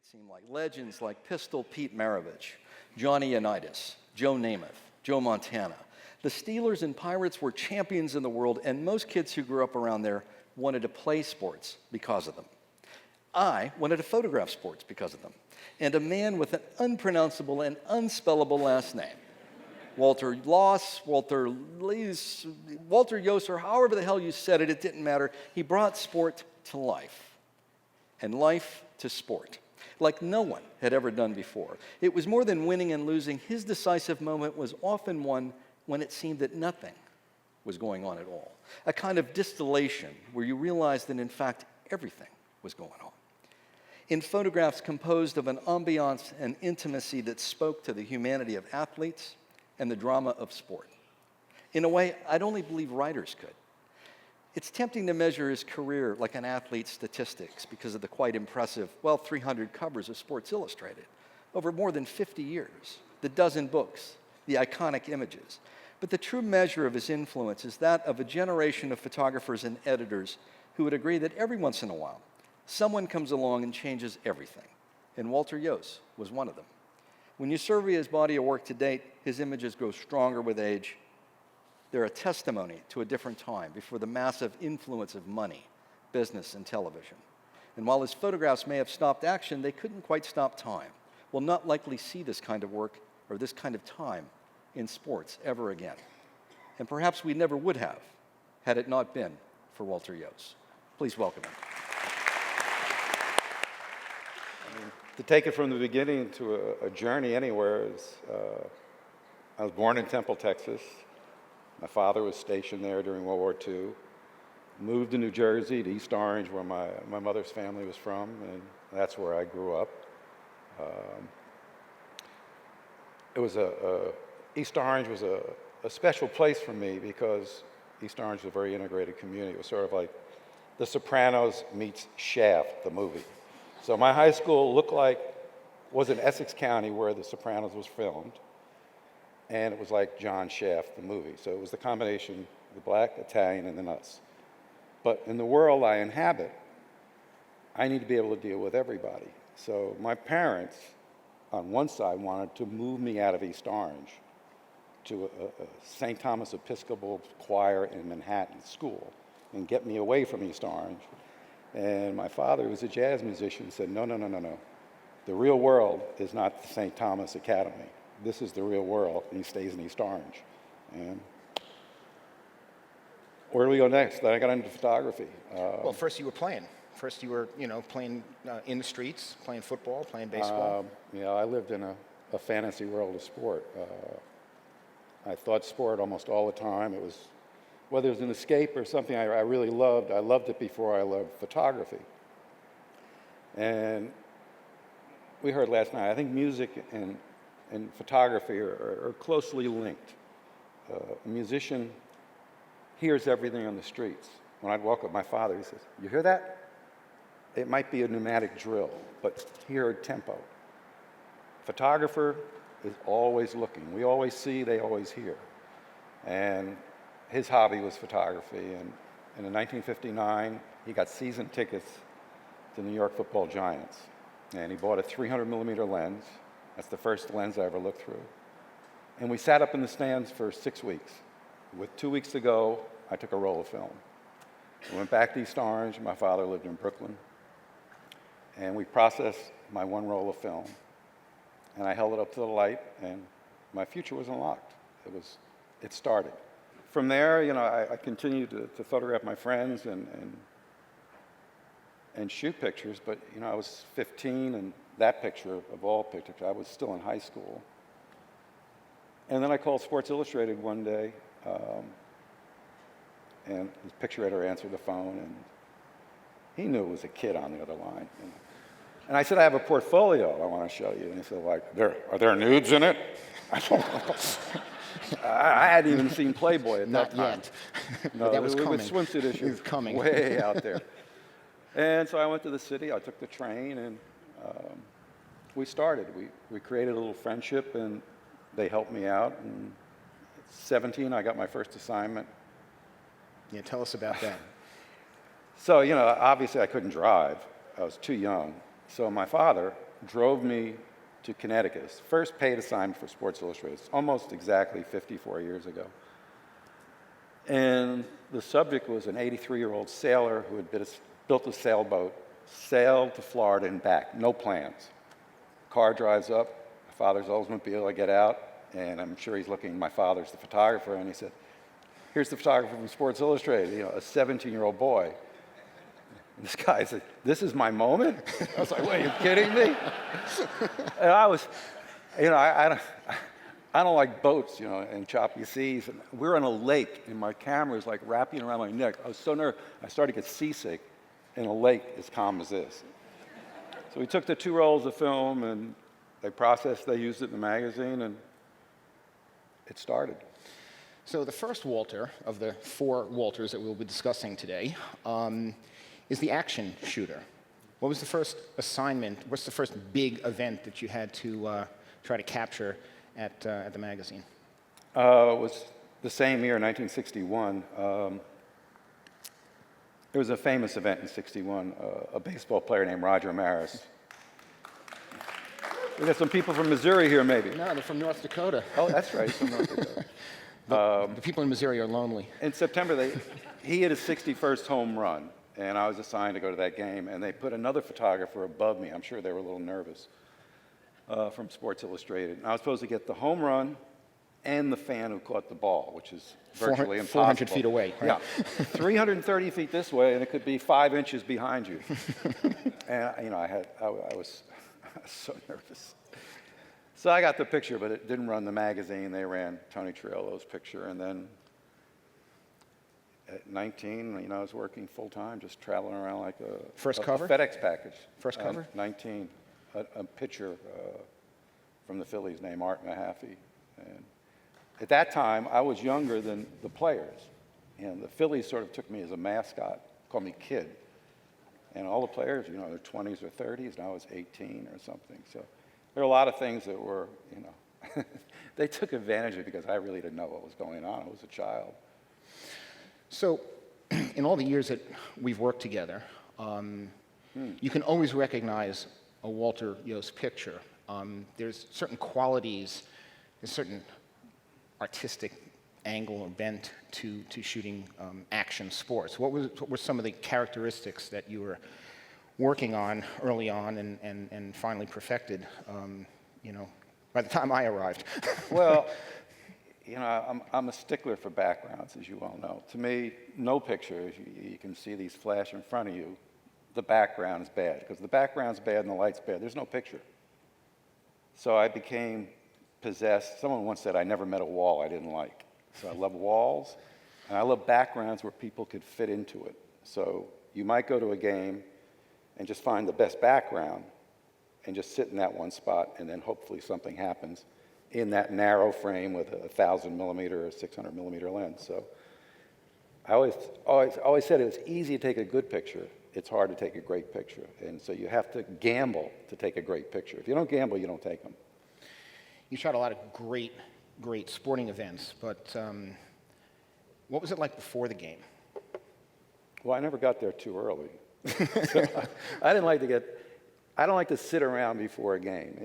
it seemed like. Legends like Pistol Pete Maravich, Johnny Unitas, Joe Namath, Joe Montana. The Steelers and Pirates were champions in the world, and most kids who grew up around there wanted to play sports because of them. I wanted to photograph sports because of them. And a man with an unpronounceable and unspellable last name, Walter Iooss, Walter Iooss, Walter Iooss, or however the hell you said it, it didn't matter. He brought sport to life, and life to sport, like no one had ever done before. It was more than winning and losing. His decisive moment was often one when it seemed that nothing was going on at all, a kind of distillation where you realized that, in fact, everything was going on. In photographs composed of an ambiance and intimacy that spoke to the humanity of athletes and the drama of sport, in a way I'd only believe writers could. It's tempting to measure his career like an athlete's statistics because of the quite impressive, 300 covers of Sports Illustrated over more than 50 years, the dozen books, the iconic images. But the true measure of his influence is that of a generation of photographers and editors who would agree that every once in a while, someone comes along and changes everything. And Walter Iooss was one of them. When you survey his body of work to date, his images grow stronger with age. They're a testimony to a different time before the massive influence of money, business, and television. And while his photographs may have stopped action, they couldn't quite stop time. We'll not likely see this kind of work or this kind of time in sports ever again. And perhaps we never would have had it not been for Walter Iooss. Please welcome him. To take it from the beginning to a journey anywhere is, I was born in Temple, Texas. My father was stationed there during World War II. Moved to New Jersey, to East Orange, where my mother's family was from, and that's where I grew up. East Orange was a special place for me because East Orange was a very integrated community. It was sort of like The Sopranos meets Shaft, the movie. So my high school was in Essex County where The Sopranos was filmed, and it was like John Shaft, the movie. So it was the combination of the black, Italian, and then us. But in the world I inhabit, I need to be able to deal with everybody. So my parents, on one side, wanted to move me out of East Orange to a St. Thomas Episcopal choir in Manhattan school and get me away from East Orange. And my father, who was a jazz musician, said, no. The real world is not the St. Thomas Academy. This is the real world, and he stays in East Orange. And where do we go next? Then I got into photography. Well, first you were playing. First you were, playing in the streets, playing football, playing baseball. I lived in a fantasy world of sport. I thought sport almost all the time. It was, whether it was an escape or something I really loved, I loved it before I loved photography. And we heard last night, I think music and photography are closely linked. A musician hears everything on the streets. When I'd walk up, my father, he says, "You hear that? It might be a pneumatic drill, but hear tempo." Photographer is always looking. We always see, they always hear. And his hobby was photography. And in 1959, he got season tickets to New York Football Giants. And he bought a 300 millimeter lens. That's the first lens I ever looked through. And we sat up in the stands for 6 weeks. With 2 weeks to go, I took a roll of film. I went back to East Orange. My father lived in Brooklyn. And we processed my one roll of film. And I held it up to the light, and my future was unlocked. It started. From there, I continued to photograph my friends and shoot pictures, but I was 15, and that picture, of all pictures, I was still in high school. And then I called Sports Illustrated one day, and his picture editor answered the phone, and he knew it was a kid on the other line. And I said, "I have a portfolio I want to show you." And he said, "Are there nudes in it?" I hadn't even seen Playboy at that time. Not yet. No, that was coming. With swimsuit issues. It was coming. Way out there. And so I went to the city. I took the train, and we started. We created a little friendship, and they helped me out. And at 17, I got my first assignment. Yeah, tell us about that. So, obviously I couldn't drive. I was too young. So my father, drove me to Connecticut. It's the first paid assignment for Sports Illustrated. It's almost exactly 54 years ago. And the subject was an 83-year-old sailor who had built a sailboat, sailed to Florida and back, no plans. Car drives up, my father's Oldsmobile, I get out, and I'm sure he's looking, my father's the photographer, and he said, here's the photographer from Sports Illustrated, you know, a 17-year-old boy. And this guy said, this is my moment? I was like, what, are you kidding me? And I was, you know, I don't like boats, you know, and choppy seas. And we're on a lake, and my camera is like wrapping around my neck. I was so nervous, I started to get seasick in a lake as calm as this. So we took the 2 rolls of film, and they processed, they used it in the magazine, and it started. So the first Walter of the 4 Walters that we'll be discussing today is the action shooter. What was the first assignment, what's the first big event that you had to try to capture at the magazine? It was the same year, 1961. There was a famous event in '61, a baseball player named Roger Maris. We got some people from Missouri here, maybe. No, they're from North Dakota. Oh, that's right, from North Dakota. The people in Missouri are lonely. In September, he hit his 61st home run, and I was assigned to go to that game, and they put another photographer above me. I'm sure they were a little nervous, from Sports Illustrated. And I was supposed to get the home run and the fan who caught the ball, which is virtually impossible. 400 feet away. Right? Yeah, 330 feet this way, and it could be 5 inches behind you. And you know, I was so nervous. So I got the picture, but it didn't run the magazine. They ran Tony Triolo's picture, and then at 19, you know, I was working full time, just traveling around like a cover? FedEx package. First cover? 19, a pitcher from the Phillies named Art Mahaffey. And at that time, I was younger than the players, and the Phillies sort of took me as a mascot, called me Kid. And all the players, you know, their 20s or 30s, and I was 18 or something. So there are a lot of things that were, you know, they took advantage of it because I really didn't know what was going on. I was a child. So in all the years that we've worked together, you can always recognize a Walter Iooss picture. There's certain qualities, there's certain artistic angle or bent to shooting action sports. What were some of the characteristics that you were working on early on and finally perfected, you know, by the time I arrived? Well, you know, I'm a stickler for backgrounds, as you all know. To me, no picture, you can see these flash in front of you, the background is bad. Because the background's bad and the light's bad, there's no picture. So I became possessed. Someone once said I never met a wall I didn't like. So I love walls, and I love backgrounds where people could fit into it. So you might go to a game and just find the best background and just sit in that one spot, and then hopefully something happens in that narrow frame with a 1,000 millimeter or 600 millimeter lens. So I always said it was easy to take a good picture. It's hard to take a great picture. And so you have to gamble to take a great picture. If you don't gamble, you don't take them. You shot a lot of great sporting events, but what was it like before the game? Well, I never got there too early. So I don't like to sit around before a game.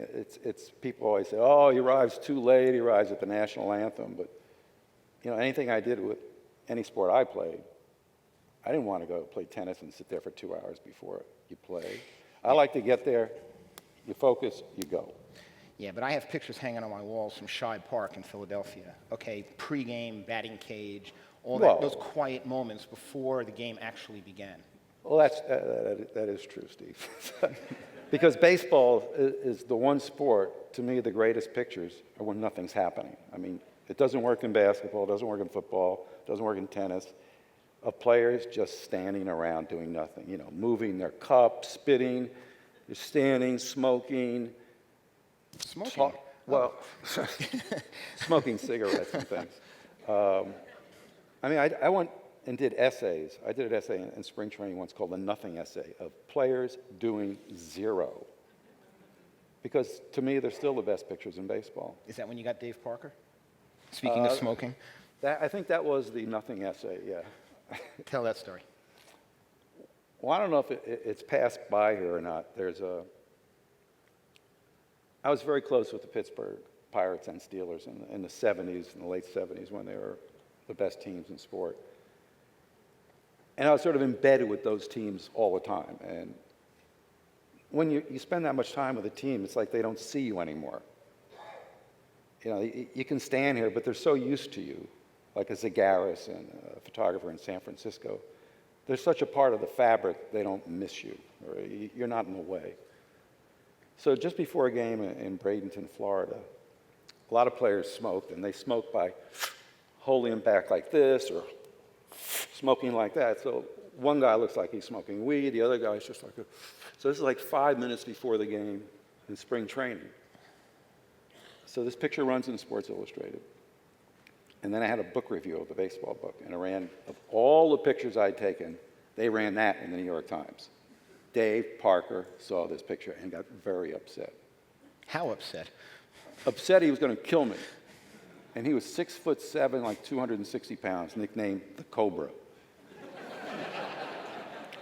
It's people always say, oh, he arrives too late, he arrives at the national anthem. But, you know, anything I did with any sport I played, I didn't want to go play tennis and sit there for 2 hours before you play. I like to get there, you focus, you go. Yeah, but I have pictures hanging on my walls from Shibe Park in Philadelphia. Okay, pregame, batting cage, all that, those quiet moments before the game actually began. Well, that is true, Steve. Because baseball is the one sport, to me, the greatest pictures are when nothing's happening. I mean, it doesn't work in basketball, it doesn't work in football, it doesn't work in tennis. Of players just standing around doing nothing, you know, moving their cup, spitting, they're standing, smoking. Smoking? Well, smoking cigarettes and things. I mean, I went and did essays. I did an essay in spring training once called the Nothing Essay of players doing zero. Because to me, they're still the best pictures in baseball. Is that when you got Dave Parker? Speaking of smoking? I think that was the Nothing Essay, yeah. Tell that story. Well, I don't know if it's passed by here or not. There's I was very close with the Pittsburgh Pirates and Steelers in the 70s, in the late 70s, when they were the best teams in sport. And I was sort of embedded with those teams all the time. And when you spend that much time with a team, it's like they don't see you anymore. You know, you can stand here, but they're so used to you, like a Zagaris and a photographer in San Francisco. They're such a part of the fabric, they don't miss you, or you're not in the way. So just before a game in Bradenton, Florida, a lot of players smoked, and they smoked by holding them back like this or smoking like that. So one guy looks like he's smoking weed, the other guy's just like So this is like 5 minutes before the game in spring training. So this picture runs in Sports Illustrated. And then I had a book review of the baseball book, and I ran, of all the pictures I'd taken, they ran that in the New York Times. Dave Parker saw this picture and got very upset. How upset? Upset he was going to kill me. And he was 6'7", like 260 pounds, nicknamed the Cobra.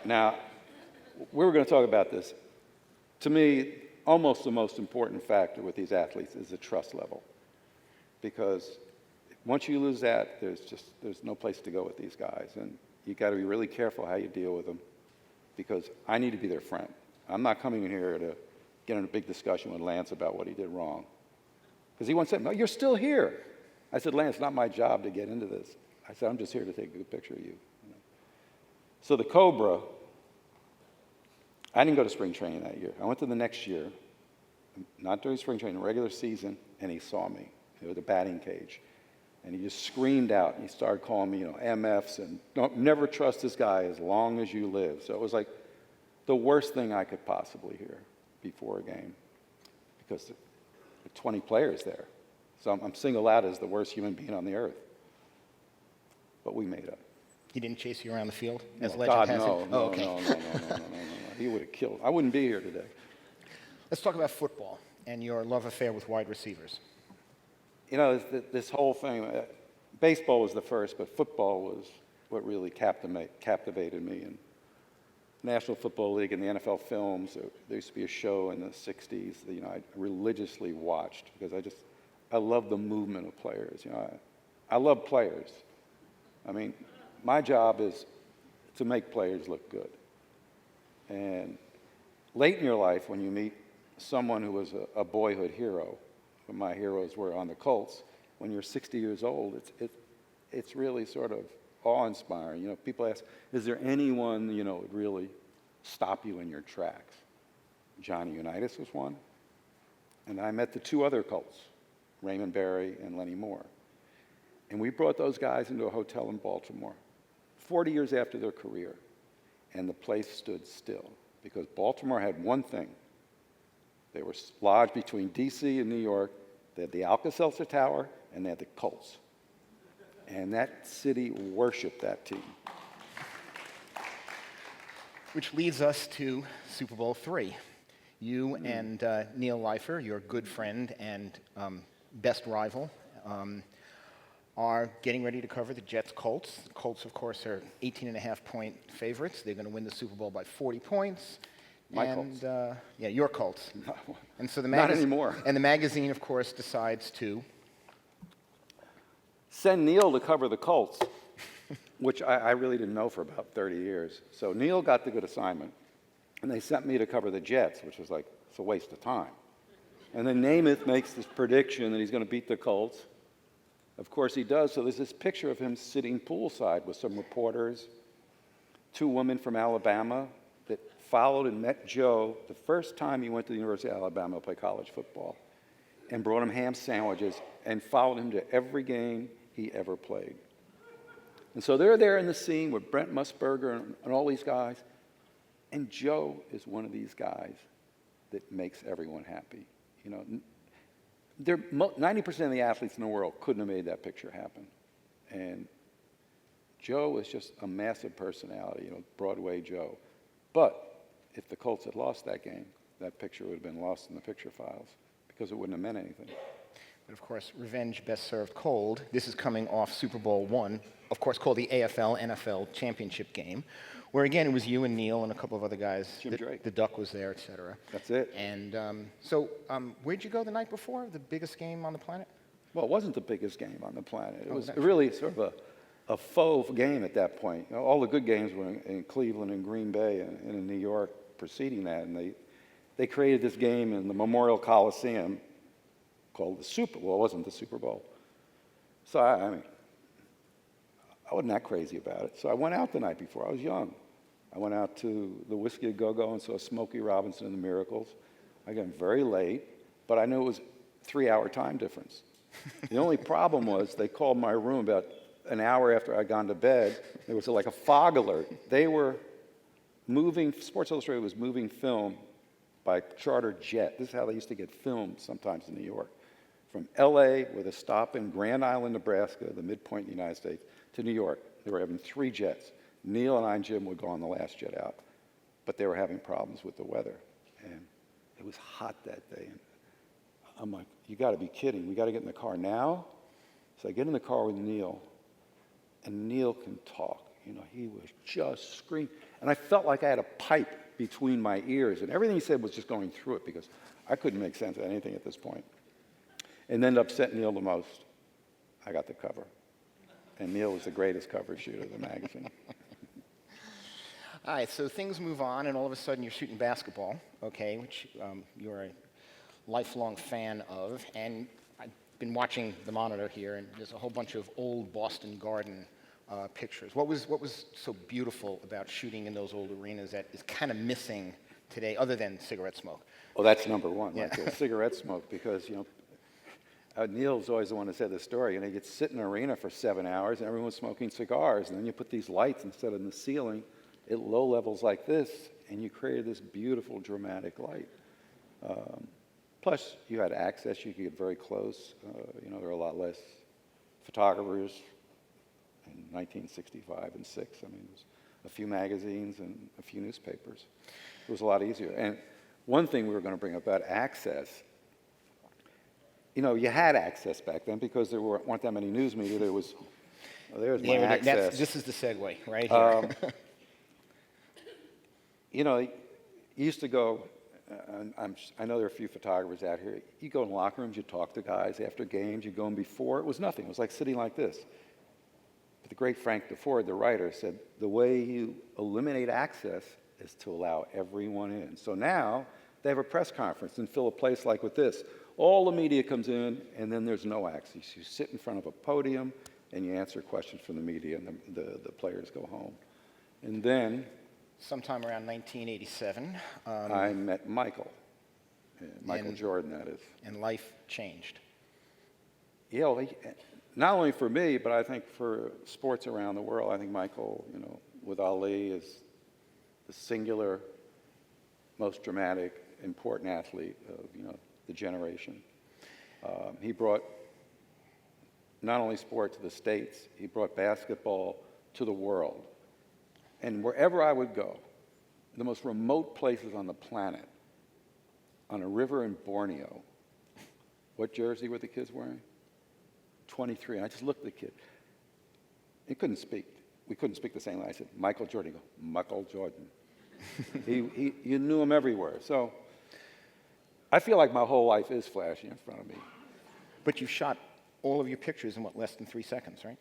Now, we were going to talk about this. To me, almost the most important factor with these athletes is the trust level. Because once you lose that, there's no place to go with these guys. And you got to be really careful how you deal with them, because I need to be their friend. I'm not coming in here to get in a big discussion with Lance about what he did wrong. Because he once said, "No, you're still here." I said, "Lance, it's not my job to get into this." I said, "I'm just here to take a good picture of you." So the Cobra, I didn't go to spring training that year. I went to the next year, not during spring training, regular season, and he saw me. It was a batting cage. And he just screamed out, and he started calling me, MFs, and don't never trust this guy as long as you live. So it was like the worst thing I could possibly hear before a game, because there were 20 players there. So I'm singled out as the worst human being on the earth. But we made up. He didn't chase you around the field, as No, legend God, has no, it? no, Oh, okay. no. He would have killed. I wouldn't be here today. Let's talk about football and your love affair with wide receivers. This whole thing, baseball was the first, but football was what really captivated me. And National Football League and the NFL films, there used to be a show in the 60s that, I religiously watched, because I love the movement of players. I love players. I mean, my job is to make players look good. And late in your life, when you meet someone who was a boyhood hero, when my heroes were on the Colts, when you're 60 years old, it's really sort of awe-inspiring. People ask, is there anyone, would really stop you in your tracks? Johnny Unitas was one. And I met the two other Colts, Raymond Berry and Lenny Moore. And we brought those guys into a hotel in Baltimore, 40 years after their career. And the place stood still, because Baltimore had one thing. They were lodged between D.C. and New York. They had the Alka-Seltzer Tower, and they had the Colts. And that city worshiped that team. Which leads us to Super Bowl III. You and Neil Leifer, your good friend and best rival, are getting ready to cover the Jets-Colts. The Colts, of course, are 18.5-point favorites. They're going to win the Super Bowl by 40 points. My Colts. Yeah, your Colts. No, And so not anymore. And the magazine, of course, decides to send Neil to cover the Colts, which I really didn't know for about 30 years. So Neil got the good assignment, and they sent me to cover the Jets, which was like, it's a waste of time. And then Namath makes this prediction that he's going to beat the Colts. Of course he does. So there's this picture of him sitting poolside with some reporters, two women from Alabama that followed and met Joe the first time he went to the University of Alabama to play college football, and brought him ham sandwiches and followed him to every game he ever played. And so they're there in the scene with Brent Musburger and all these guys, and Joe is one of these guys that makes everyone happy. 90% of the athletes in the world couldn't have made that picture happen. And Joe is just a massive personality, Broadway Joe. But if the Colts had lost that game, that picture would have been lost in the picture files, because it wouldn't have meant anything. But of course, revenge best served cold. This is coming off Super Bowl I, of course, called the AFL-NFL championship game, where again, it was you and Neil and a couple of other guys. Jim Drake. The Duck was there, et cetera. That's it. And where'd you go the night before? The biggest game on the planet? Well, it wasn't the biggest game on the planet. It was that's really sort of a faux game at that point. You know, all the good games were in Cleveland and Green Bay and in New York preceding that. And they created this game in the Memorial Coliseum called the Super Bowl. It wasn't the Super Bowl. So, I mean, I wasn't that crazy about it. So I went out the night before. I was young. I went out to the Whiskey a Go-Go and saw Smokey Robinson and the Miracles. I got very late, but I knew it was a 3-hour time difference. The only problem was they called my room about an hour after I'd gone to bed. There was like a fog alert. They were moving, Sports Illustrated was moving film by charter jet. This is how they used to get filmed sometimes in New York. From LA with a stop in Grand Island, Nebraska, the midpoint in the United States, to New York. They were having 3 jets. Neil and I and Jim would go on the last jet out, but they were having problems with the weather. And it was hot that day. And I'm like, you got to be kidding. We got to get in the car now. So I get in the car with Neil, and Neil can talk. You know, he was just screaming. And I felt like I had a pipe between my ears, and everything he said was just going through it because I couldn't make sense of anything at this point. And then to upset Neil the most, I got the cover. And Neil was the greatest cover shooter of the magazine. All right, so things move on, and all of a sudden you're shooting basketball, okay, which you're a lifelong fan of. And I've been watching the monitor here, and there's a whole bunch of old Boston Garden pictures. What was so beautiful about shooting in those old arenas that is kind of missing today, other than cigarette smoke? Well, that's number one, Yeah. like the cigarette smoke, because, you know, Neil's always the one who said the story, and you'd sit in an arena for 7 hours, and everyone's smoking cigars, and then you put these lights instead of in the ceiling at low levels like this, and you created this beautiful, dramatic light. Plus, you had access, you could get very close. You know, there were a lot less photographers in 1965 and 6. I mean, there was a few magazines and a few newspapers. It was a lot easier. And one thing we were going to bring up about access, you know, you had access back then because there weren't that many news media. There was, there's my access. This is the segue right here. You know, you used to go, I know there are a few photographers out here, you go in locker rooms, you talk to guys after games, you go in before, it was nothing. It was like sitting like this. But the great Frank DeFord, the writer, said, the way you eliminate access is to allow everyone in. So now they have a press conference and fill a place like with this. All the media comes in, and then there's no access. You sit in front of a podium, and you answer questions from the media, and the players go home. And then Sometime around 1987. I met Michael. Michael Jordan, that is. And life changed. Yeah, well, not only for me, but I think for sports around the world. I think Michael, you know, with Ali is the singular, most dramatic, important athlete of, you know, the generation. He brought not only sport to the States, he brought basketball to the world. And wherever I would go, the most remote places on the planet, on a river in Borneo, what jersey were the kids wearing? 23. And I just looked at the kid. He couldn't speak. We couldn't speak the same language. I said, Michael Jordan. He go, Michael Jordan. You knew him everywhere. So I feel like my whole life is flashing in front of me. But you shot all of your pictures in, what, less than 3 seconds, right?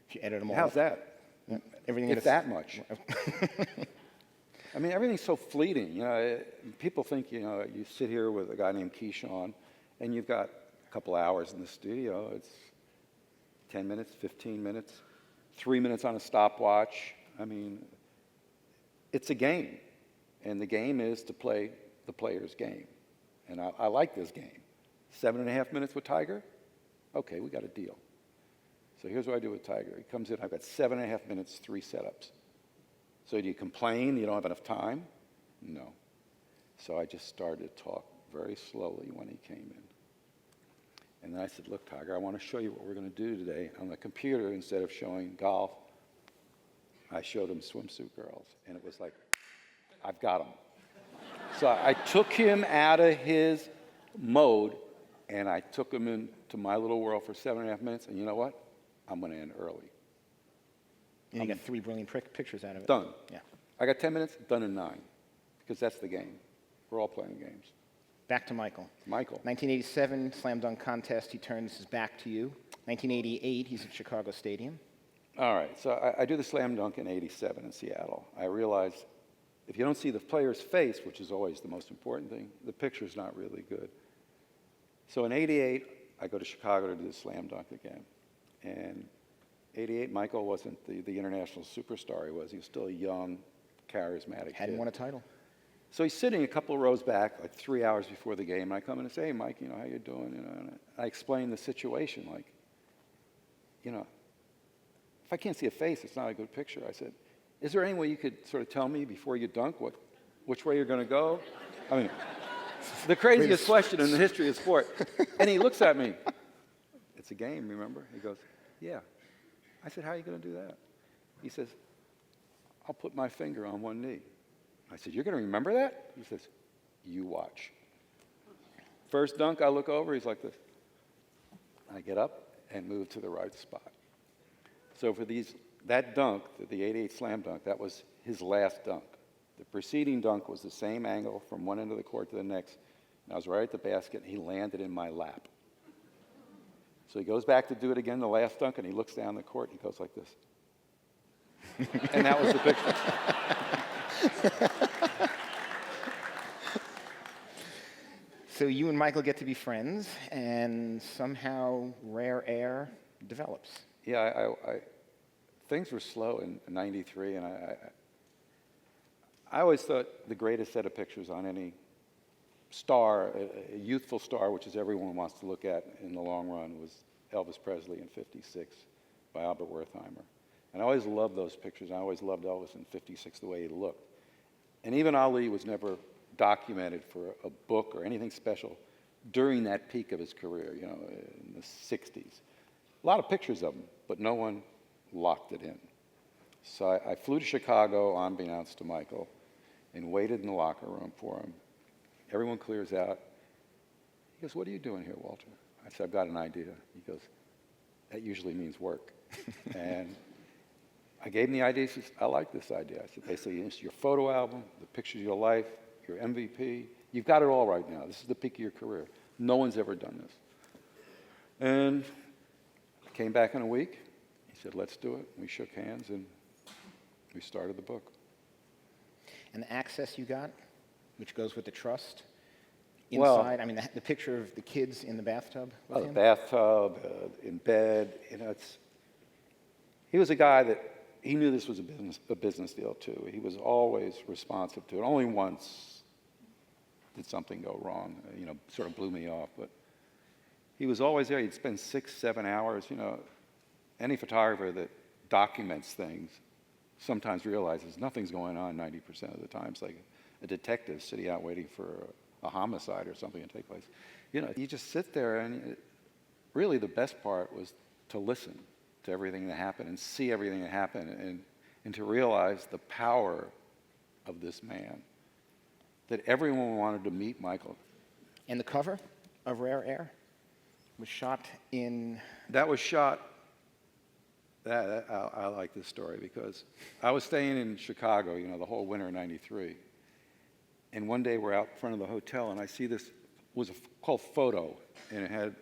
If you edit them all How's up. that? Yeah, everything If is that much. I mean, everything's so fleeting. You know, people think, you know, you sit here with a guy named Keyshawn, and you've got a couple hours in the studio. It's 10 minutes, 15 minutes, 3 minutes on a stopwatch. I mean, it's a game, and the game is to play the player's game. And I like this game. 7.5 minutes with Tiger? Okay, we got a deal. So here's what I do with Tiger. He comes in, I've got 7.5 minutes, 3 setups. So do you complain you don't have enough time? No. So I just started to talk very slowly when he came in. And then I said, look, Tiger, I want to show you what we're going to do today. On the computer, instead of showing golf, I showed him swimsuit girls. And it was like, I've got him. So I took him out of his mode And I took him into my little world for 7.5 minutes, and you know what? I'm going to end early. And you got 3 brilliant pictures out of it. Done. Yeah. I got 10 minutes, done in 9, because that's the game. We're all playing games. Back to Michael. Michael. 1987, slam dunk contest. He turns his back to you. 1988, he's at Chicago Stadium. All right, so I do the slam dunk in 87 in Seattle. I realized if you don't see the player's face, which is always the most important thing, the picture's not really good. So in 88, I go to Chicago to do the slam dunk again. And 88, Michael wasn't the international superstar he was. He was still a young, charismatic Hadn't kid. won a title. So he's sitting a couple of rows back, like 3 hours before the game. And I come in and say, hey, Mike, how you doing? And I explain the situation, like, if I can't see a face, it's not a good picture. I said, is there any way you could sort of tell me before you dunk which way you're going to go? I mean, the craziest question in the history of sport. And he looks at me. It's a game, remember? He goes, yeah. I said, how are you going to do that? He says, I'll put my finger on one knee. I said, you're going to remember that? He says, you watch. First dunk, I look over, he's like this. I get up and move to the right spot. So for that dunk, the 88 slam dunk, that was his last dunk. The preceding dunk was the same angle from one end of the court to the next. And I was right at the basket, and he landed in my lap. So he goes back to do it again, the last dunk, and he looks down the court, and he goes like this. And that was the picture. So you and Michael get to be friends, and somehow Rare Air develops. Yeah, things were slow in '93, and I always thought the greatest set of pictures on any star, a youthful star, which is everyone wants to look at in the long run, was Elvis Presley in '56 by Albert Wertheimer. And I always loved those pictures. I always loved Elvis in '56, the way he looked. And even Ali was never documented for a book or anything special during that peak of his career, in the '60s. A lot of pictures of him, but no one locked it in. So I flew to Chicago, unbeknownst to Michael, and waited in the locker room for him. Everyone clears out. He goes, what are you doing here, Walter? I said, I've got an idea. He goes, that usually means work. And I gave him the idea. He says, I like this idea. I said, basically, it's your photo album, the pictures of your life, your MVP. You've got it all right now. This is the peak of your career. No one's ever done this. And I came back in a week. He said, let's do it. We shook hands, and we started the book. And the access you got, which goes with the trust, Well, inside, the picture of the kids in the bathtub with the him? bathtub, in bed, he was a guy that, he knew this was a business deal too. He was always responsive to it. Only once did something go wrong, sort of blew me off, but he was always there. He'd spend 6-7 hours, any photographer that documents things sometimes realizes nothing's going on 90% of the time. It's like a detective sitting out waiting for a homicide or something to take place. You just sit there, and really the best part was to listen to everything that happened and see everything that happened and to realize the power of this man, that everyone wanted to meet Michael. And the cover of Rare Air was shot in... That was shot... I like this story because I was staying in Chicago, the whole winter of '93. And one day we're out front of the hotel, and I see this, was called Photo, and it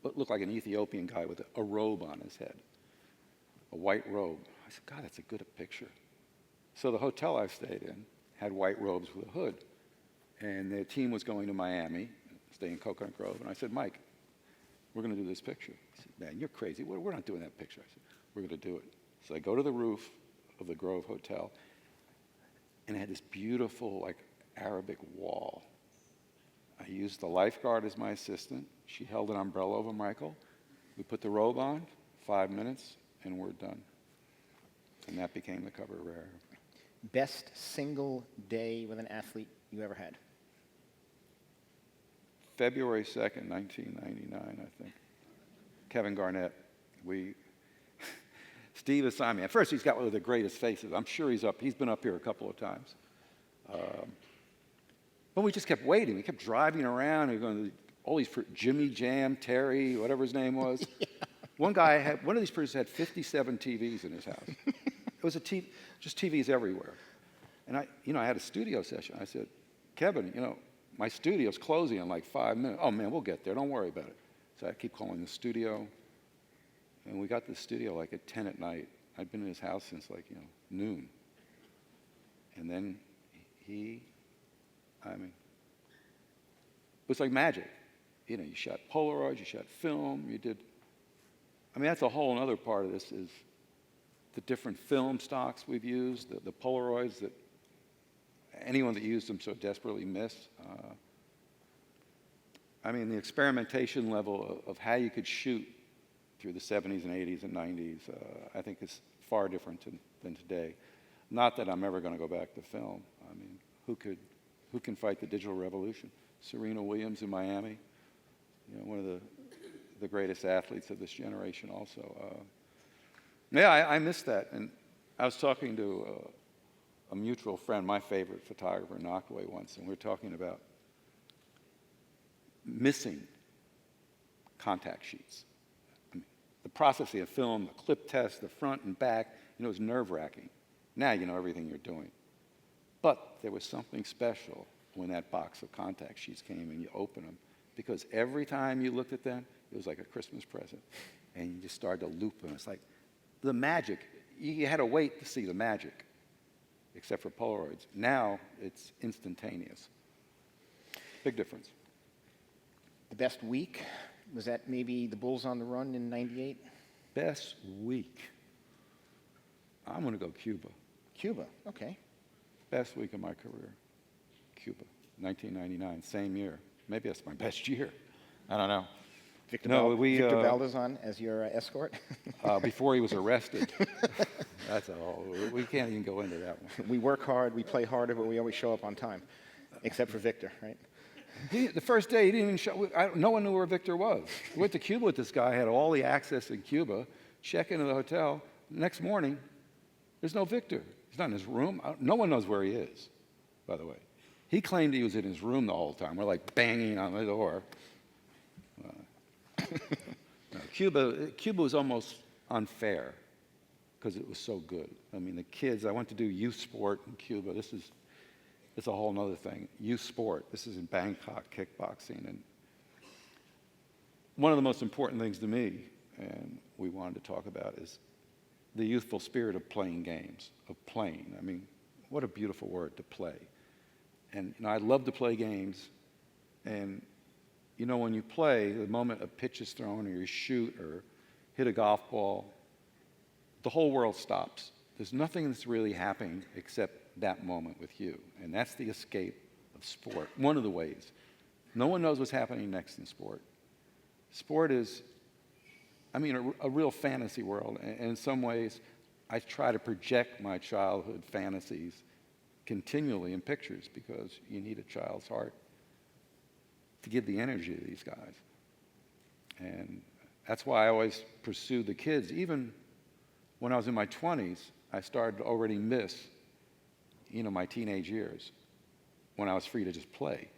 looked like an Ethiopian guy with a robe on his head, a white robe. I said, God, that's a good picture. So the hotel I stayed in had white robes with a hood, and their team was going to Miami, staying in Coconut Grove, and I said, Mike, we're going to do this picture. He said, man, you're crazy. We're not doing that picture. I said, we're going to do it. So I go to the roof of the Grove Hotel, and it had this beautiful, Arabic wall. I used the lifeguard as my assistant. She held an umbrella over Michael. We put the robe on, 5 minutes, and we're done. And that became the cover of Rare. Best single day with an athlete you ever had? February 2nd, 1999, I think. Kevin Garnett. Steve assigned me. At first, he's got one of the greatest faces. I'm sure he's been up here a couple of times. But we just kept waiting. We kept driving around. We were going to all these, Jimmy Jam, Terry, whatever his name was. One of these producers had 57 TVs in his house. It was just TVs everywhere. And I had a studio session. I said, Kevin, my studio's closing in like 5 minutes. Oh man, we'll get there, don't worry about it. So I keep calling the studio. And we got to the studio like at 10 at night. I'd been in his house since like, noon. And then it was like magic. You shot Polaroids, you shot film, that's a whole other part of this is the different film stocks we've used, the Polaroids that anyone that used them so desperately miss. The experimentation level of how you could shoot through the 70s and 80s and 90s, I think is far different than today. Not that I'm ever going to go back to film. Who can fight the digital revolution? Serena Williams in Miami, one of the greatest athletes of this generation also. I miss that. And I was talking to a mutual friend, my favorite photographer in Knockaway once, and we were talking about missing contact sheets. The processing of film, the clip test, the front and back, it was nerve-wracking. Now you know everything you're doing. But there was something special when that box of contact sheets came and you open them, because every time you looked at them, it was like a Christmas present. And you just started to loop them. It's like the magic. You had to wait to see the magic, except for Polaroids. Now it's instantaneous. Big difference. The best week, was that maybe the Bulls on the Run in '98? Best week. I'm going to go Cuba. Cuba, okay. Best week of my career. Cuba, 1999, same year. Maybe that's my best year. I don't know. Victor Baldazon as your escort? Before he was arrested. That's all. We can't even go into that one. We work hard, we play harder, but we always show up on time. Except for Victor, right? The first day, he didn't even show. No one knew where Victor was. We went to Cuba with this guy, had all the access in Cuba, check into the hotel. Next morning, there's no Victor. He's not in his room. No one knows where he is, by the way. He claimed he was in his room the whole time. We're like banging on the door. No, Cuba was almost unfair because it was so good. The kids, I went to do youth sport in Cuba. It's a whole other thing. Youth sport. This is in Bangkok, kickboxing. And one of the most important things to me, and we wanted to talk about, is the youthful spirit of playing games, of playing. What a beautiful word, to play. And I love to play games. And when you play, the moment a pitch is thrown or you shoot or hit a golf ball, the whole world stops. There's nothing that's really happening except that moment with you. And that's the escape of sport, one of the ways. No one knows what's happening next in sport. Sport is, a real fantasy world. And in some ways, I try to project my childhood fantasies continually in pictures because you need a child's heart to give the energy to these guys. And that's why I always pursue the kids. Even when I was in my 20s, I started to already miss, my teenage years when I was free to just play.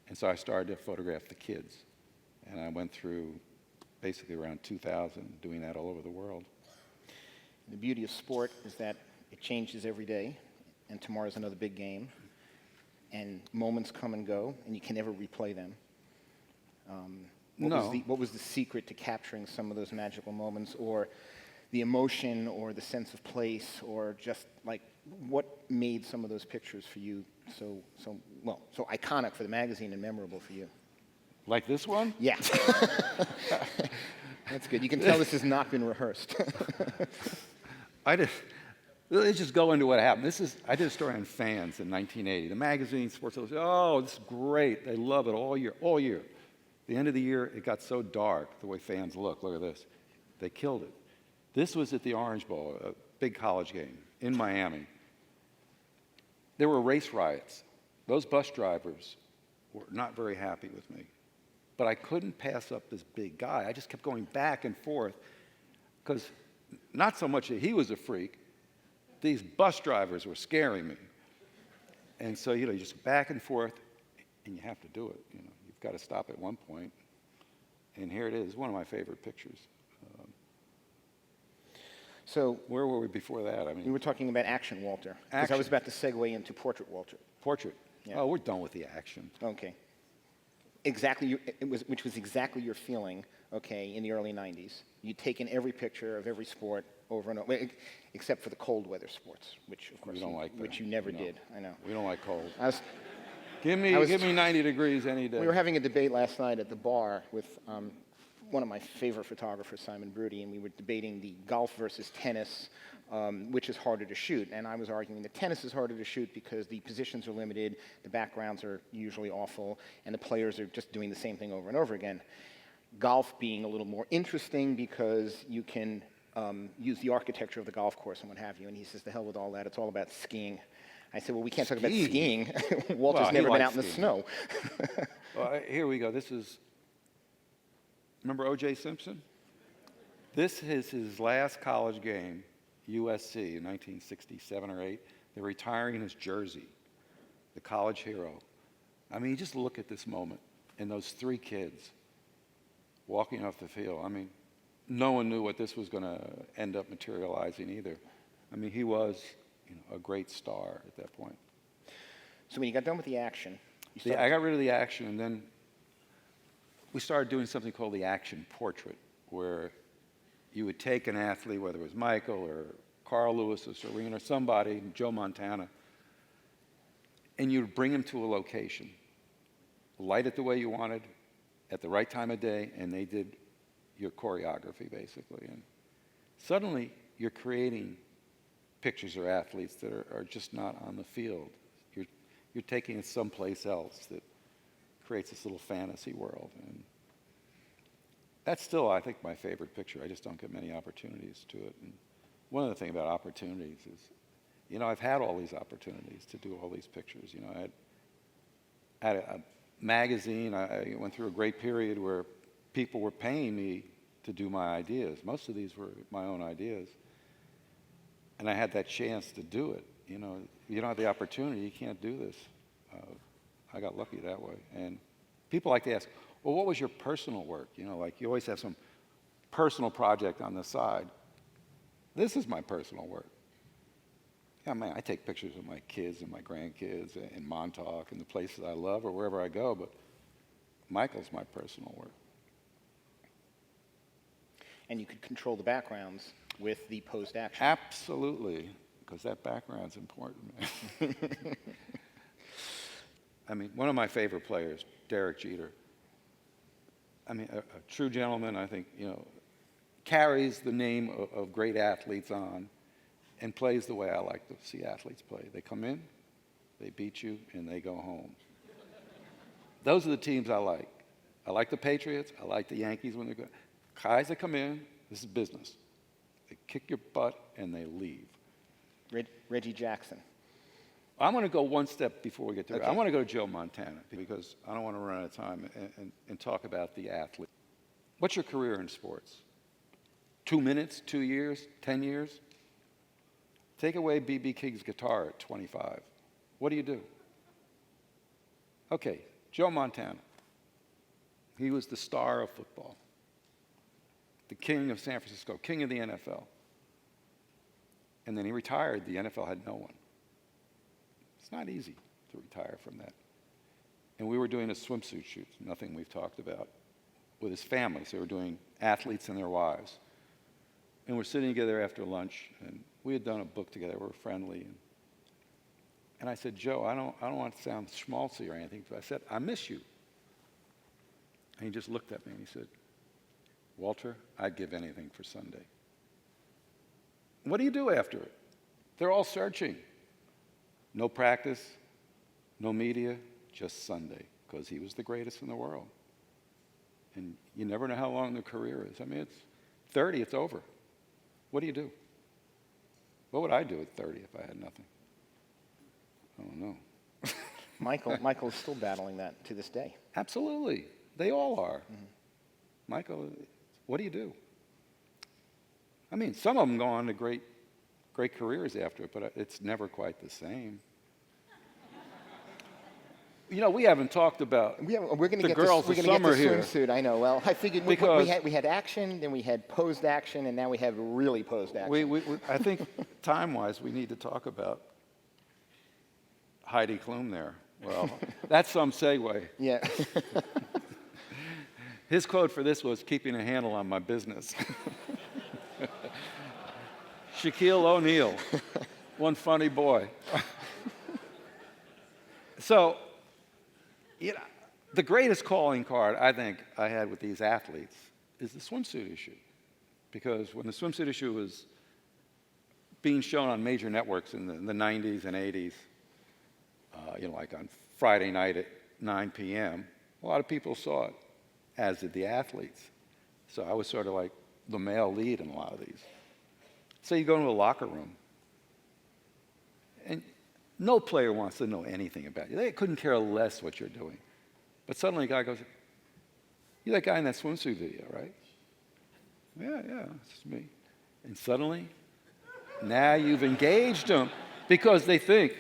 And so I started to photograph the kids. And I went through basically around 2000 doing that all over the world. The beauty of sport is that it changes every day, and tomorrow's another big game. And moments come and go, and you can never replay them. What was the secret to capturing some of those magical moments, or the emotion, or the sense of place, or just like what made some of those pictures for you so iconic for the magazine and memorable for you? Like this one? Yeah. That's good. You can tell this has not been rehearsed. Let's just go into what happened. I did a story on fans in 1980. The magazine, Sports Illustrated, this is great. They love it all year, all year. The end of the year, it got so dark, the way fans look at this. They killed it. This was at the Orange Bowl, a big college game in Miami. There were race riots. Those bus drivers were not very happy with me. But I couldn't pass up this big guy. I just kept going back and forth because not so much that he was a freak, these bus drivers were scaring me. And so, you just back and forth, and you have to do it. you've got to stop at one point. And here it is, one of my favorite pictures. So Where were we before that? I we mean, were talking about action, Walter. Because I Action. was about to segue into portrait, Walter. portrait. Yeah. Oh, we're done with the action. Okay. Which was exactly your feeling, okay, in the early 90s. You'd taken every picture of every sport over and over, except for the cold weather sports, which, of course, We don't like that. which you never No. did. I know. We don't like cold. I was, Give I was- me 90 degrees any day. We were having a debate last night at the bar with one of my favorite photographers, Simon Broody, and we were debating the golf versus tennis, which is harder to shoot. And I was arguing that tennis is harder to shoot because the positions are limited, the backgrounds are usually awful, and the players are just doing the same thing over and over again. Golf being a little more interesting because you can use the architecture of the golf course and what have you. And he says, the hell with all that, it's all about skiing. I said, well, we can't talk about skiing. Walter's Well, he never been likes out in the skiing. snow. Well, here we go. This is, remember O.J. Simpson? This is his last college game, USC, in 1967 or 8. They're retiring his jersey, the college hero. I mean, you just look at this moment and those three kids walking off the field. I mean, no one knew what this was going to end up materializing either. I mean, he was, a great star at that point. So when you got done with the action, you See, started I got rid of the action, and then we started doing something called the action portrait, where you would take an athlete, whether it was Michael or Carl Lewis or Serena or somebody, Joe Montana, and you'd bring him to a location, light it the way you wanted, at the right time of day, and they did your choreography, basically. And suddenly, you're creating pictures or athletes that are just not on the field. You're taking it someplace else that creates this little fantasy world. And that's still, I think, my favorite picture. I just don't get many opportunities to it. And one of the things about opportunities is, I've had all these opportunities to do all these pictures. I had a magazine. I went through a great period where people were paying me to do my ideas. Most of these were my own ideas. And I had that chance to do it. You don't have the opportunity, you can't do this. I got lucky that way. And people like to ask, well, what was your personal work? Like you always have some personal project on the side. This is my personal work. Yeah, man, I take pictures of my kids and my grandkids in Montauk and the places I love or wherever I go, but Michael's my personal work. and you could control the backgrounds with the post-action. Absolutely, because that background's important, man. I mean, one of my favorite players, Derek Jeter. I mean, a true gentleman, I think, carries the name of great athletes on and plays the way I like to see athletes play. They come in, they beat you, and they go home. Those are the teams I like. I like the Patriots. I like the Yankees when they're good. Guys that come in, this is business. They kick your butt and they leave. Reggie Jackson. I'm going to go one step before we get to it. Okay. I want to go to Joe Montana because I don't want to run out of time and talk about the athlete. What's your career in sports? 2 minutes, 2 years, 10 years? Take away B.B. King's guitar at 25. What do you do? Okay, Joe Montana. He was the star of football, the king of San Francisco, king of the NFL. And then he retired. The NFL had no one. It's not easy to retire from that. And we were doing a swimsuit shoot, nothing we've talked about, with his family. So we were doing athletes and their wives. And we're sitting together after lunch, and we had done a book together. We were friendly. And I said, Joe, I don't want to sound schmaltzy or anything, but I said, I miss you. And he just looked at me and he said, Walter, I'd give anything for Sunday. What do you do after it? They're all searching. No practice, no media, just Sunday, because he was the greatest in the world. And you never know how long the career is. I mean, it's 30, it's over. What do you do? What would I do at 30 if I had nothing? I don't know. Michael's still battling that to this day. Absolutely. They all are. Mm-hmm. Michael, what do you do? I mean, some of them go on to great careers after it, but it's never quite the same. You know, we haven't talked about We're going to the get girls we're of gonna summer get the here. swimsuit. I know. Well, I figured Because- we had action, then we had posed action, and now we have really posed action. I think time-wise, we need to talk about Heidi Klum there. Well, that's some segue. Yeah. His quote for this was, keeping a handle on my business. Shaquille O'Neal, one funny boy. So, you know, the greatest calling card I think I had with these athletes is the swimsuit issue. Because when the swimsuit issue was being shown on major networks in the 90s and 80s, you know, like on Friday night at 9 p.m., a lot of people saw it, as did the athletes. So I was sort of like the male lead in a lot of these. So you go into a locker room, and no player wants to know anything about you. They couldn't care less what you're doing. But suddenly a guy goes, "You're that guy in that swimsuit video, right?" Yeah, it's me. And suddenly, now you've engaged them because they think,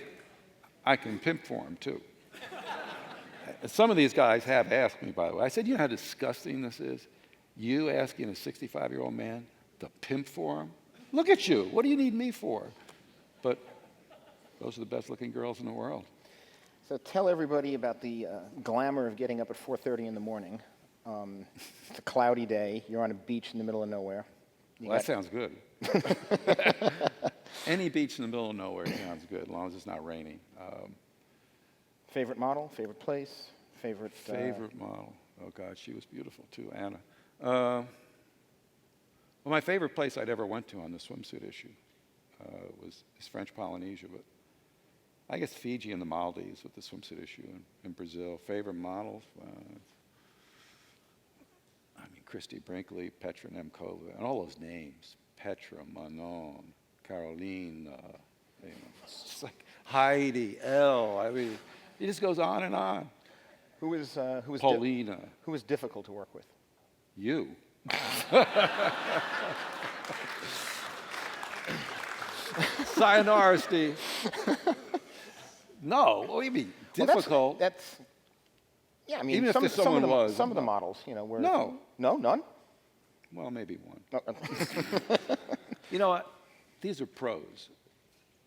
I can pimp for them too. Some of these guys have asked me, by the way. I said, you know how disgusting this is? You asking a 65-year-old man to pimp for him? Look at you. What do you need me for? But those are the best-looking girls in the world. So tell everybody about the glamour of getting up at 4:30 in the morning. It's a cloudy day. You're on a beach in the middle of nowhere. Well, that sounds good. Any beach in the middle of nowhere sounds good, as long as it's not raining. Favorite model, favorite place, favorite... Favorite model. Oh, God, she was beautiful, too, Anna. Well, my favorite place I'd ever went to on the swimsuit issue is French Polynesia, but I guess Fiji and the Maldives with the swimsuit issue, and Brazil. Favorite models? I mean, Christy Brinkley, Petra Nemkova, and all those names. Petra, Manon, Caroline, you know, it's just like Heidi, Elle. I mean, it just goes on and on. Who was Paulina. who was difficult to work with? You. Sayonara, Steve. No, what do you mean? Well, Difficult? that's yeah. I mean, Even if some there's someone of the, was, some of the models, you know, were No. none. Well, maybe one. No. You know what? These are pros.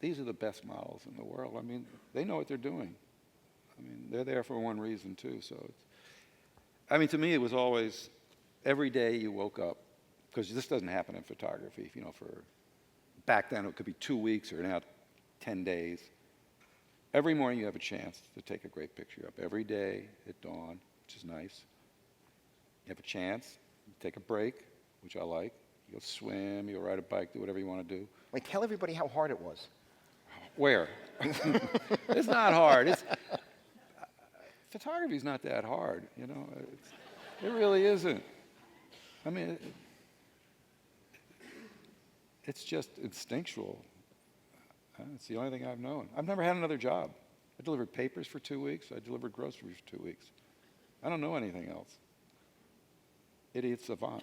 These are the best models in the world. I mean, they know what they're doing. I mean, they're there for one reason, too. So, I mean, to me, it was always every day you woke up, because this doesn't happen in photography, you know, back then it could be 2 weeks or now 10 days. Every morning you have a chance to take a great picture up. Every day at dawn, which is nice. You have a chance, you take a break, which I like. You go swim, you go ride a bike, do whatever you want to do. Wait, tell everybody how hard it was. Where? It's not hard. Photography's not that hard, you know. It really isn't. I mean, it's just instinctual. It's the only thing I've known. I've never had another job. I delivered papers for 2 weeks. I delivered groceries for 2 weeks. I don't know anything else. Idiot savant.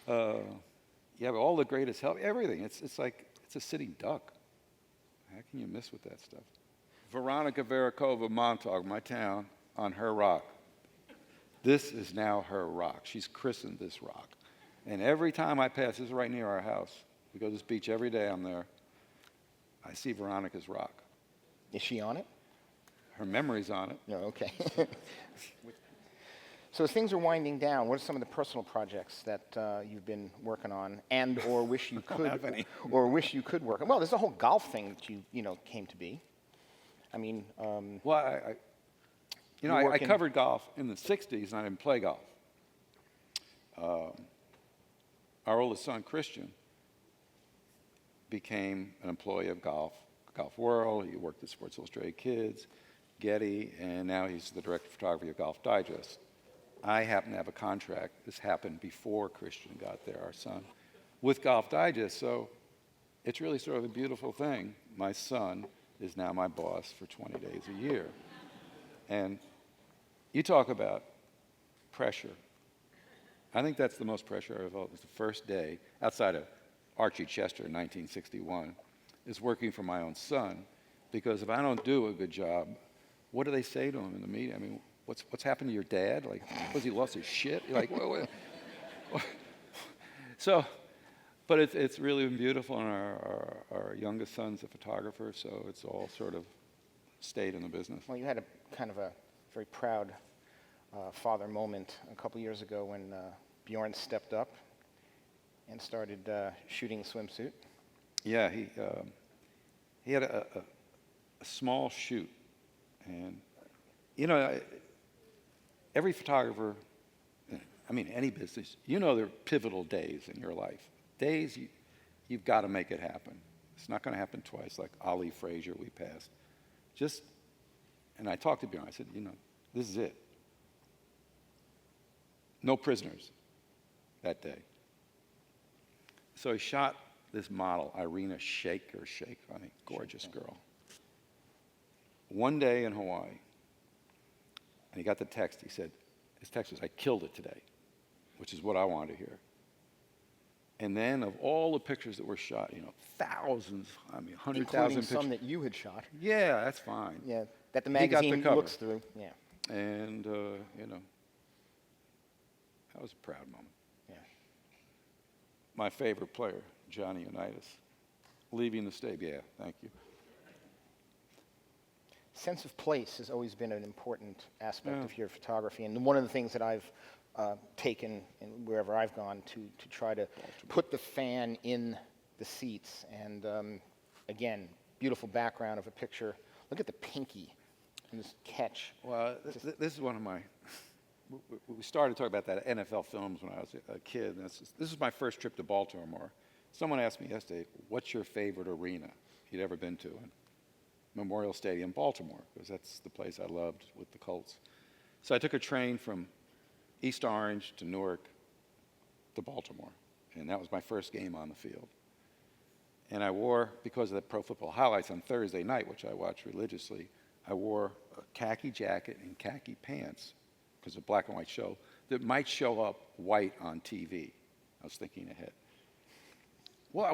You have all the greatest help, everything. It's like it's a sitting duck. How can you miss with that stuff? Veronica Verikova, Montauk, my town, on her rock. This is now her rock. She's christened this rock. And every time I pass, this is right near our house. We go to this beach every day. I'm there. I see Veronica's rock. Is she on it? Her memory's on it. No, okay. So as things are winding down, what are some of the personal projects that you've been working on, and or wish you could, have any. or wish you could work on? Well, there's the whole golf thing that you know came to be. I mean, Well, I in- covered golf in the 60s, and I didn't play golf. Our oldest son, Christian, became an employee of Golf World. He worked at Sports Illustrated Kids, Getty, and now he's the director of photography of Golf Digest. I happen to have a contract. This happened before Christian got there, our son, with Golf Digest. So it's really sort of a beautiful thing. My son is now my boss for 20 days a year. And you talk about pressure. I think that's the most pressure I felt. It was the first day, outside of Archie Chester in 1961, is working for my own son. Because if I don't do a good job, what do they say to him in the media? I mean, what's happened to your dad? Like, was he lost his shit? You're like, what? So, but it's really been beautiful, and our youngest son's a photographer, so it's all sort of stayed in the business. Well, you had a kind of a very proud father moment a couple years ago when Bjorn stepped up and started shooting swimsuit. Yeah, he had a small shoot, and every photographer, I mean any business, there are pivotal days in your life. Days you've got to make it happen. It's not going to happen twice, like Ali Frazier we passed. And I talked to Bjorn. I said, this is it. No prisoners that day. So he shot this model, Irina Shayk, honey, gorgeous girl. One day in Hawaii, and he got the text. He said, his text was, "I killed it today," which is what I wanted to hear. And then of all the pictures that were shot, thousands, 100,000 Including pictures. some that you had shot. Yeah, that's fine. Yeah, that the He got the magazine cover. looks through. Yeah. And, that was a proud moment. Yeah. My favorite player, Johnny Unitas, leaving the stage. Yeah, thank you. Sense of place has always been an important aspect of your photography, and one of the things that I've taken in wherever I've gone to try to put the fan in the seats. And again, beautiful background of a picture. Look at the pinky and this catch. Well, this is one of my. We started talking about that NFL films when I was a kid. And this is my first trip to Baltimore. Someone asked me yesterday, "What's your favorite arena you'd ever been to?" And Memorial Stadium, Baltimore, because that's the place I loved with the Colts. So I took a train from East Orange to Newark to Baltimore, and that was my first game on the field. And I wore, because of the Pro Football Highlights on Thursday night, which I watch religiously, I wore a khaki jacket and khaki pants, because it's a black and white show, that might show up white on TV. I was thinking ahead. Well,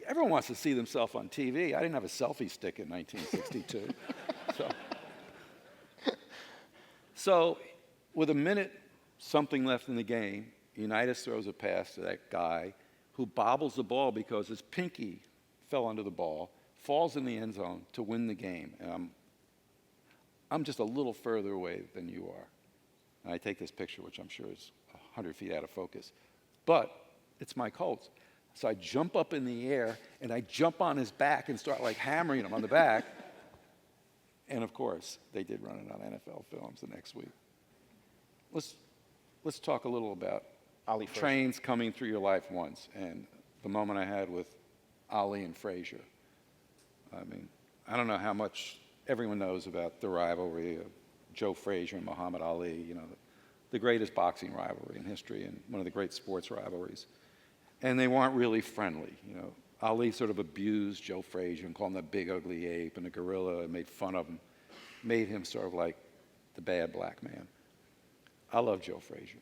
everyone wants to see themselves on TV. I didn't have a selfie stick in 1962. So with a minute something left in the game, Unitas throws a pass to that guy who bobbles the ball because his pinky fell under the ball, falls in the end zone to win the game. And I'm just a little further away than you are. And I take this picture, which I'm sure is 100 feet out of focus. But it's my Colts. So I jump up in the air, and I jump on his back and start like hammering him on the back. And of course, they did run it on NFL films the next week. Let's talk a little about Ali Frazier. trains coming through your life once, and the moment I had with Ali and Frazier. I mean, I don't know how much everyone knows about the rivalry of Joe Frazier and Muhammad Ali, the greatest boxing rivalry in history and one of the great sports rivalries. And they weren't really friendly. Ali sort of abused Joe Frazier and called him the big ugly ape and the gorilla and made fun of him, made him sort of like the bad black man. I love Joe Frazier.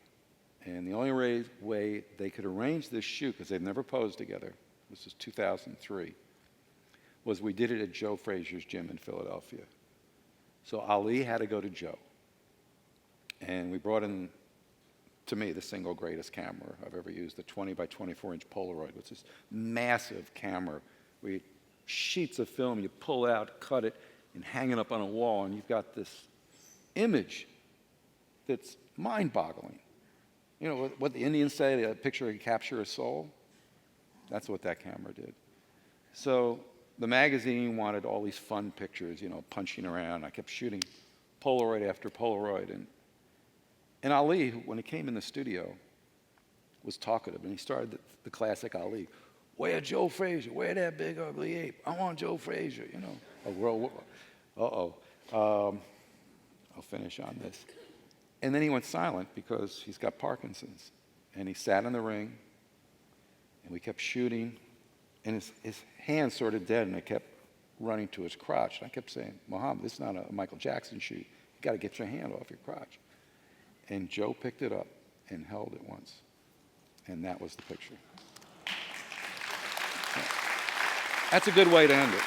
And the only way they could arrange this shoot, because they've never posed together, this is 2003, was we did it at Joe Frazier's gym in Philadelphia. So Ali had to go to Joe. And we brought in, to me, the single greatest camera I've ever used, the 20 by 24-inch Polaroid, which is massive camera. We sheets of film you pull out, cut it, and hang it up on a wall, and you've got this image that's mind-boggling. What the Indians say, a picture can capture a soul? That's what that camera did. So the magazine wanted all these fun pictures, punching around. I kept shooting Polaroid after Polaroid. And Ali, when he came in the studio, was talkative, and he started the classic Ali. Where Joe Frazier? Where that big ugly ape? I want Joe Frazier, I'll finish on this. And then he went silent because he's got Parkinson's. And he sat in the ring, and we kept shooting, and his hands sort of dead, and it kept running to his crotch. And I kept saying, Muhammad, this is not a Michael Jackson shoot. You got to get your hand off your crotch. And Joe picked it up and held it once. And that was the picture. That's a good way to end it.